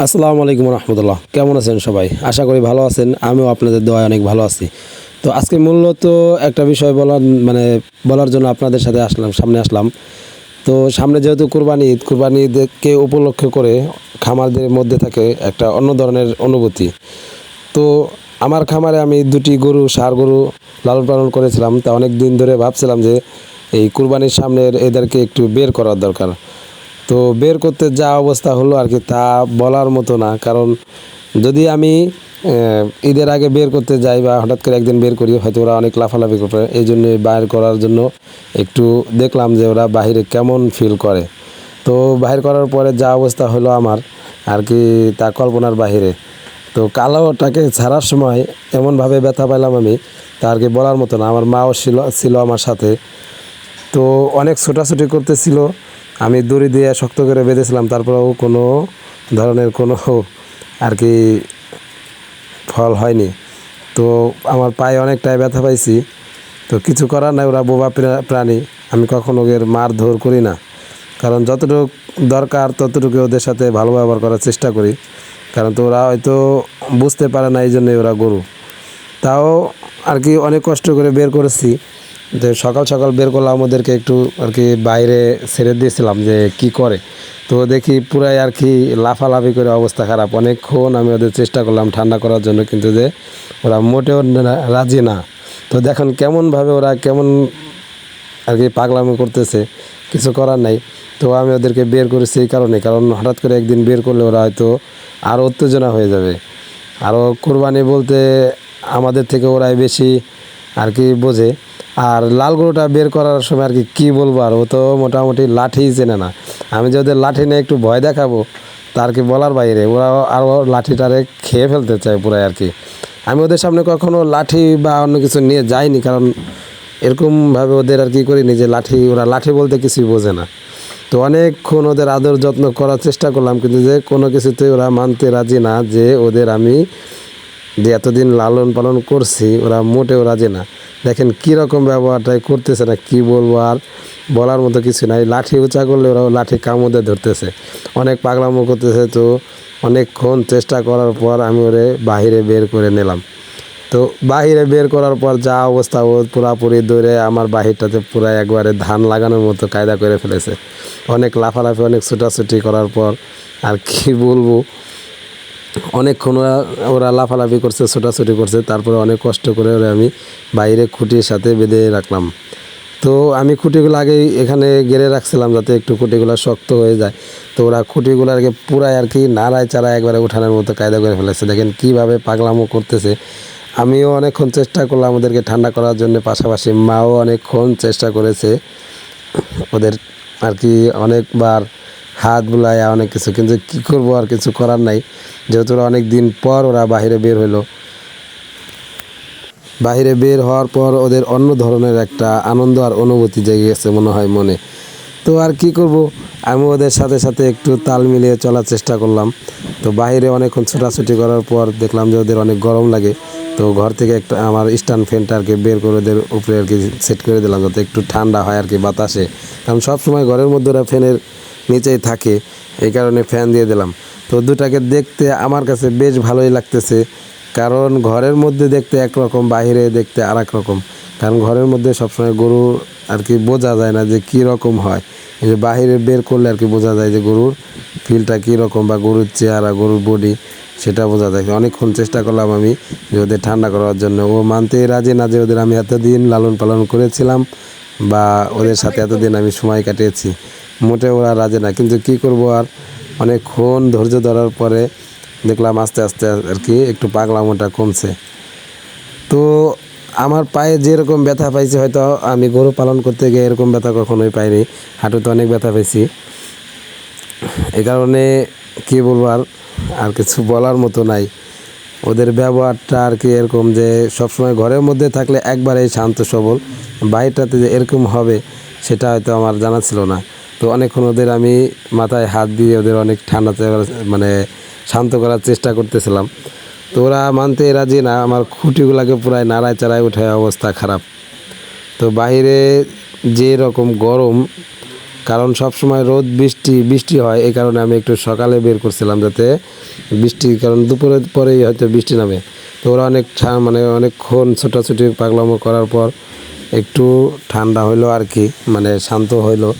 আসসালামু আলাইকুম রহমতুল্লাহ। কেমন আছেন সবাই? আশা করি ভালো আছেন। আমিও আপনাদের দোয়ায় অনেক ভালো আছি। তো আজকে মূলত একটা বিষয় বলার জন্য আপনাদের সাথে সামনে আসলাম। তো সামনে যেহেতু কুরবানি ঈদকে উপলক্ষ করে খামারদের মধ্যে থাকে একটা অন্য ধরনের অনুভূতি। তো আমার খামারে আমি দুটি ষাঁড় গরু লালন পালন করেছিলাম। তা অনেক দিন ধরে ভাবছিলাম যে এই কুরবানির সামনের এদেরকে একটু বের করার দরকার। তো বের করতে যা অবস্থা হলো আর কি, তা বলার মতো না। কারণ যদি আমি ঈদের আগে বের করতে যাই বা হঠাৎ করে একদিন বের করি, হয়তো ওরা অনেক লাফালাফি করবে। এই জন্য বাইর করার জন্য একটু দেখলাম যে ওরা বাহিরে কেমন ফিল করে। তো বাহির করার পরে যা অবস্থা হলো আমার আর কি, তা কল্পনার বাহিরে। তো কালোটাকে ছাড়ার সময় এমনভাবে ব্যথা পাইলাম আমি, তা আর কি বলার মতো না। আমার মাও ছিল আমার সাথে। তো অনেক ছোটাছুটি করতেছিল, আমি দড়ি দিয়ে শক্ত করে বেঁধেছিলাম, তারপরেও কোনো ধরনের কোনো আর কি ফল হয়নি। তো আমার পায়ে অনেকটাই ব্যথা পাইছি। তো কিছু করার নাই, ওরা বোবা প্রাণী। আমি কখনো ওদের মারধর করি না, কারণ যতটুকু দরকার ততটুকু ওদের সাথে ভালো ব্যবহার করার চেষ্টা করি। কারণ তো ওরা হয়তো বুঝতে পারে না, এই জন্যই ওরা গরু। তাও আর কি অনেক কষ্ট করে বের করেছি। যে সকাল সকাল বের করলাম ওদেরকে, একটু আর কি বাইরে ছেড়ে দিয়েছিলাম যে কি করে। তো দেখি পুরাই আর কি লাফালাফি করে অবস্থা খারাপ। অনেকক্ষণ আমি ওদের চেষ্টা করলাম ঠান্ডা করার জন্য, কিন্তু যে ওরা মোটেও রাজি না। তো দেখুন কেমনভাবে ওরা কেমন আর কি পাগলামি করতেছে, কিছু করার নাই। তো আমি ওদেরকে বের করেছি এই কারণে, কারণ হঠাৎ করে একদিন বের করলে ওরা হয়তো আরও উত্তেজনা হয়ে যাবে। আরও কোরবানি বলতে আমাদের থেকে ওরাই বেশি আর কি বোঝে। আর লাল গরুটা বের করার সময় আর কি কী বলবো, আর ও তো মোটামুটি লাঠিই চেনে না। আমি যে ওদের লাঠি নিয়ে একটু ভয় দেখাবো, তার কি বলার বাইরে। ওরা আরও লাঠিটারে খেয়ে ফেলতে চায় পুরাই আর কি। আমি ওদের সামনে কখনো লাঠি বা অন্য কিছু নিয়ে যাইনি, কারণ এরকমভাবে ওদের আর কি করিনি যে ওরা লাঠি বলতে কিছুই বোঝে না। তো অনেকক্ষণ ওদের আদর যত্ন করার চেষ্টা করলাম, কিন্তু যে কোনো কিছুতেই ওরা মানতে রাজি না যে ওদের আমি যে এতদিন লালন পালন করছি, ওরা মোটেও রাজি না। দেখেন কীরকম ব্যবহারটাই করতেছে, না কি বলবো আর, বলার মতো কিছু নাই। লাঠি উঁচা করলে ওরা লাঠি কামড়ে ধরতেছে, অনেক পাগলামো করতেছে। তো অনেকক্ষণ চেষ্টা করার পর আমি ওরে বাহিরে বের করে নিলাম। তো বাহিরে বের করার পর যা অবস্থা, ও পুরাপুরি দৌড়ে আমার বাহিরটাতে পুরো একবারে ধান লাগানোর মতো কায়দা করে ফেলেছে। অনেক লাফালাফি, অনেক ছুটাছুটি করার পর আর কি বলবো, অনেকক্ষণ ওরা লাফালাফি করছে, ছোটাছুটি করছে। তারপরে অনেক কষ্ট করে ওরা আমি বাইরে খুঁটির সাথে বেঁধে রাখলাম। তো আমি খুঁটিগুলো আগেই এখানে গেড়ে রাখছিলাম, যাতে একটু খুঁটিগুলো শক্ত হয়ে যায়। তো ওরা খুঁটিগুলো আর কি পুরাই আর কি নাড়ায় চাড়ায় একবারে উঠানোর মতো কায়দা করে ফেলেছে। দেখেন কীভাবে পাগলামো করতেছে। আমিও অনেকক্ষণ চেষ্টা করলাম ওদেরকে ঠান্ডা করার জন্য, পাশাপাশি মাও অনেকক্ষণ চেষ্টা করেছে ওদের আর কি, অনেকবার হাত বুলায় অনেক কিছু, কিন্তু কী করবো, আর কিছু করার নাই। যেহেতু ওরা অনেক দিন পর ওরা বাহিরে বের হলো, বাহিরে বের হওয়ার পর ওদের অন্য ধরনের একটা আনন্দ আর অনুভূতি জেগে গেছে মনে হয় মনে। তো আর কি করব, আমি ওদের সাথে সাথে একটু তাল মিলিয়ে চলার চেষ্টা করলাম। তো বাইরে অনেকক্ষণ ছোটাছুটি করার পর দেখলাম যে ওদের অনেক গরম লাগে। তো ঘর থেকে একটা আমার স্ট্যান্ড ফ্যানটা আর কি বের করে ওদের উপরে আর কি সেট করে দিলাম, যাতে একটু ঠান্ডা হয় আর কি বাতাসে। কারণ সব সময় ঘরের মধ্যে ওরা ফ্যানের নিচেই থাকে, এই কারণে ফ্যান দিয়ে দিলাম। তো দুটাকে দেখতে আমার কাছে বেশ ভালোই লাগতেছে, কারণ ঘরের মধ্যে দেখতে একরকম, বাইরে দেখতে আর এক রকম। কারণ ঘরের মধ্যে সবসময় গরু আর কি বোঝা যায় না যে কী রকম হয়। এই যে বাহিরে বের করলে আর কি বোঝা যায় যে গরুর ফিলটা কীরকম, বা গরুর চেহারা, গরুর বডি, সেটা বোঝা যায়। অনেকক্ষণ চেষ্টা করলাম আমি যে ওদের ঠান্ডা করার জন্য। ও মানতেই রাজি না যে ওদের আমি এতদিন লালন পালন করেছিলাম বা ওদের সাথে এতদিন আমি সময় কাটিয়েছি, মোটে ওরা রাজি না। কিন্তু কি করব আর, অনেকক্ষণ ধৈর্য ধরার পরে দেখলাম আস্তে আস্তে আর কি একটু পাগলামোটা কমছে। তো আমার পায়ে যেরকম ব্যথা পাইছি, হয়তো আমি গরু পালন করতে গিয়ে এরকম ব্যথা কখনোই পাইনি। হাঁটুতে অনেক ব্যথা পাইছি। এই কারণে কী বলবো আর, আর কিছু বলার মতো নাই। ওদের ব্যবহারটা আর কি এরকম যে সবসময় ঘরের মধ্যে থাকলে একবারেই শান্ত সবল, বাইরটাতে যে এরকম হবে সেটা হয়তো আমার জানা ছিল না। তো অনেকক্ষণ ওদের আমি মাথায় হাত দিয়ে ওদের অনেক ঠান্ডা মানে শান্ত করার চেষ্টা করতেছিলাম। তো ওরা মানতে রাজি না, আমার খুঁটিগুলোকে পুরাই নাড়ায় চাড়ায় উঠে অবস্থা খারাপ। তো বাইরে যে রকম গরম, কারণ সব সময় রোদ বৃষ্টি হয়, এই কারণে আমি একটু সকালে বের করছিলাম, যাতে কারণ দুপুরের পরেই হয়তো বৃষ্টি নামে। তো ওরা মানে অনেকক্ষণ ছোটাছুটি পাগলামো করার পর একটু ঠান্ডা হইলো আর কি, মানে শান্ত হইলো।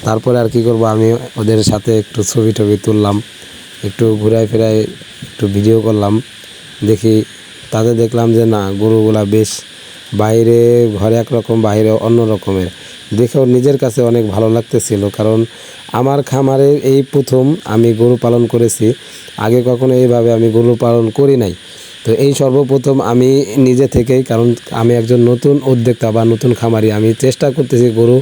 তারপরে আর কি করব, আমি ওদের সাথে একটু ছবি টবি তুললাম, একটু ঘুরাই ফেরাই একটু ভিডিও করলাম। দেখি তাতে দেখলাম যে না, গরুগুলা বেশ বাইরে ঘরে একরকম, বাইরে অন্য রকমের। দেখেও নিজের কাছে অনেক ভালো লাগতেছিল, কারণ আমার খামারে এই প্রথম আমি গরু পালন করেছি। আগে কখনো এইভাবে আমি গরু পালন করি নাই। তো এই সর্বপ্রথম আমি নিজে থেকেই, কারণ আমি একজন নতুন উদ্যোক্তা বা নতুন খামারি, আমি চেষ্টা করতেছি গরু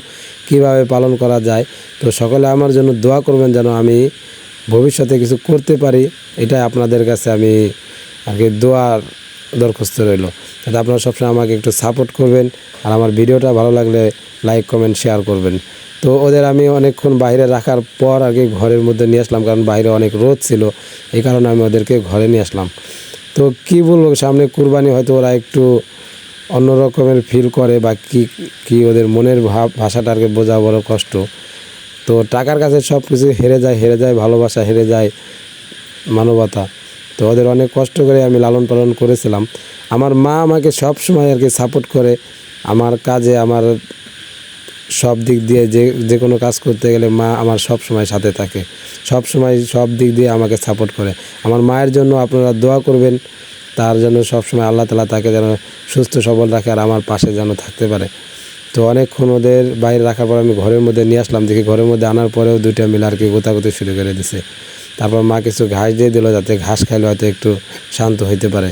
কিভাবে পালন করা যায়। তো সকলে আমার জন্য দোয়া করবেন যেন আমি ভবিষ্যতে কিছু করতে পারি। এটাই আপনাদের কাছে আমি আর কি দোয়ার দরখাস্ত রইল, যাতে আপনারা সবসময় আমাকে একটু সাপোর্ট করবেন। আর আমার ভিডিওটা ভালো লাগলে লাইক কমেন্ট শেয়ার করবেন। তো ওদের আমি অনেকক্ষণ বাইরে রাখার পর আর কি ঘরের মধ্যে নিয়ে আসলাম, কারণ বাইরে অনেক রোদ ছিল, এই কারণে আমি ওদেরকে ঘরে নিয়ে আসলাম। তো কী বলবো, সামনে কুরবানি, হয়তো ওরা একটু অন্য রকমের ফিল করে বা কি ওদের মনের ভাষাটা আর কি বোঝা বড় কষ্ট। তো টাকার কাছে সব কিছু হেরে যায় ভালোবাসা, হেরে যায় মানবতা। তো ওদের অনেক কষ্ট করে আমি লালন পালন করেছিলাম। আমার মা আমাকে সব সময় আর কি সাপোর্ট করে আমার কাজে, আমার সব দিক দিয়ে, যে কোনো কাজ করতে গেলে মা আমার সব সময় সাথে থাকে, সব সময় সব দিক দিয়ে আমাকে সাপোর্ট করে। আমার মায়ের জন্য আপনারা দোয়া করবেন, তার জন্য সব সময় আল্লাহ তাআলা তাকে যেন সুস্থ সবল রাখে আর আমার পাশে যেন থাকতে পারে। তো অনেকক্ষণ ওদের বাইরে রাখার পর আমি ঘরের মধ্যে নিয়ে আসলাম। দেখি ঘরের মধ্যে আনার পরেও দুইটা মিলে আর কি গোতাগুতি শুরু করে দিছে। তারপর মা কিছু ঘাস দিয়ে দিল, যাতে ঘাস খাইলে হয়তো একটু শান্ত হইতে পারে।